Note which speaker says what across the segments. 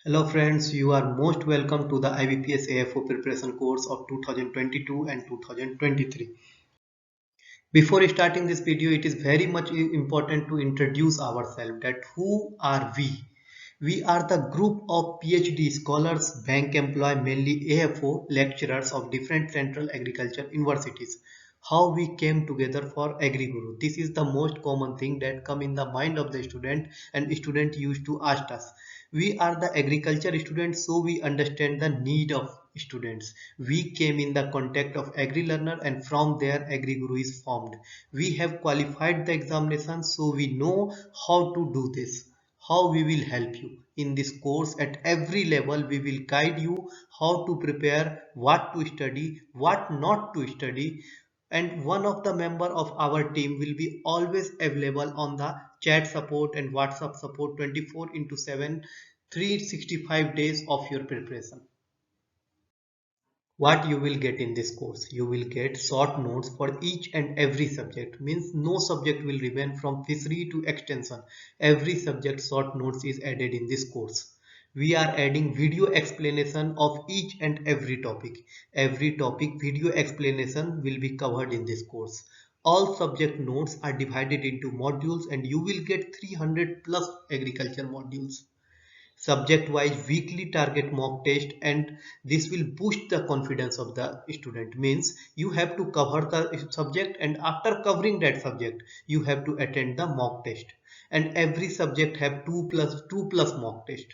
Speaker 1: Hello friends, you are most welcome to the IBPS AFO preparation course of 2022 and 2023. Before starting this video, it is very much important to introduce ourselves that who are we? We are the group of PhD scholars, bank employee, mainly AFO lecturers of different central agriculture universities. How we came together for AgriGuru. This is the most common thing that come in the mind of the student and student used to ask us. We are the agriculture students, so we understand the need of students. We came in the contact of AgriLearner and from there AgriGuru is formed. We have qualified the examination, so we know how to do this, how we will help you in this course. At every level we will guide you how to prepare, what to study, what not to study, and one of the member of our team will be always available on the chat support and WhatsApp support 24 into 7, 365 days of your preparation. What you will get in this course? You will get short notes for each and every subject. Means no subject will remain from fishery to extension. Every subject short notes is added in this course. We are adding video explanation of each and every topic. Every topic video explanation will be covered in this course. All subject notes are divided into modules and you will get 300 plus agriculture modules. Subject wise weekly target mock test, and this will boost the confidence of the student. Means you have to cover the subject, and after covering that subject you have to attend the mock test, and every subject have 2 plus mock test.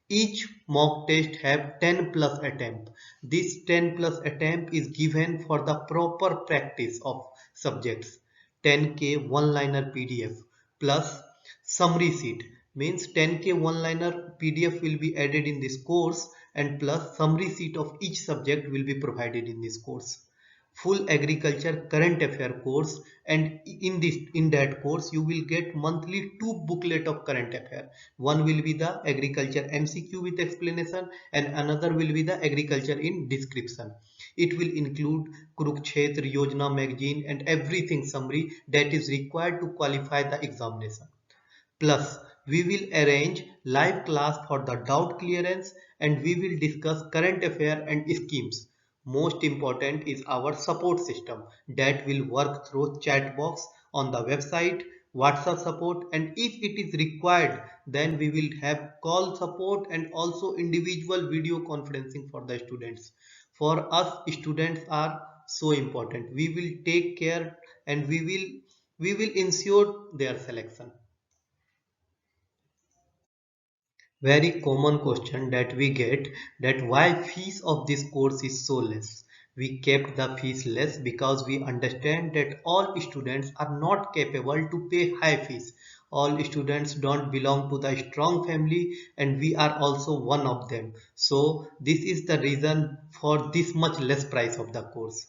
Speaker 1: Each mock test have 10 plus attempt. This 10 plus attempt is given for the proper practice of subjects. 10K one liner PDF plus summary sheet. Means 10K one liner PDF will be added in this course, and plus summary sheet of each subject will be provided in this course. Full agriculture current affair course, and in that course you will get monthly 2 booklet of current affair. One will be the agriculture MCQ with explanation and another will be the agriculture in description. It will include Kurukshetra Yojana magazine and everything summary that is required to qualify the examination. Plus, we will arrange live class for the doubt clearance, and we will discuss current affair and schemes. Most important is our support system that will work through chat box on the website, WhatsApp support, and if it is required, then we will have call support and also individual video conferencing for the students. For us, students are so important. We will take care and we will ensure their selection. Very common question that we get, that why fees of this course is so less. We kept the fees less because we understand that all students are not capable to pay high fees. All students don't belong to the strong family, and we are also one of them. So this is the reason for this much less price of the course.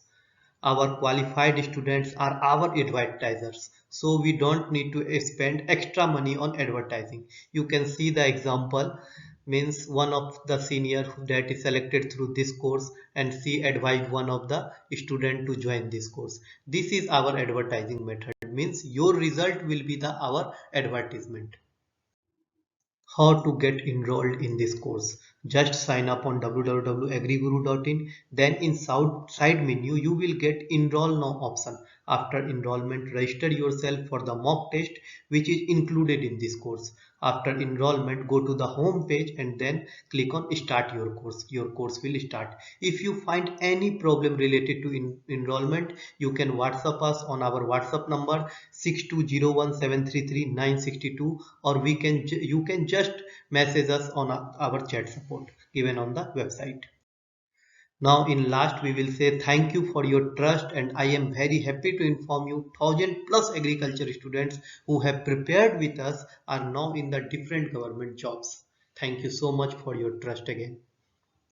Speaker 1: Our qualified students are our advertisers, so we don't need to spend extra money on advertising. You can see the example. Means one of the senior that is selected through this course, and she advised one of the student to join this course. This is our advertising method. Means your result will be the our advertisement. How to get enrolled in this course? Just sign up on www.agriguru.in. Then in side menu you will get enroll now option. After enrollment, register yourself for the mock test which is included in this course. After enrollment, go to the home page and then click on start your course. Your course will start. If you find any problem related to enrollment, you can WhatsApp us on our WhatsApp number 6201733962, or you can just message us on our chat support given on the website. Now in last we will say thank you for your trust, and I am very happy to inform you 1000 plus agriculture students who have prepared with us are now in the different government jobs. Thank you so much for your trust again.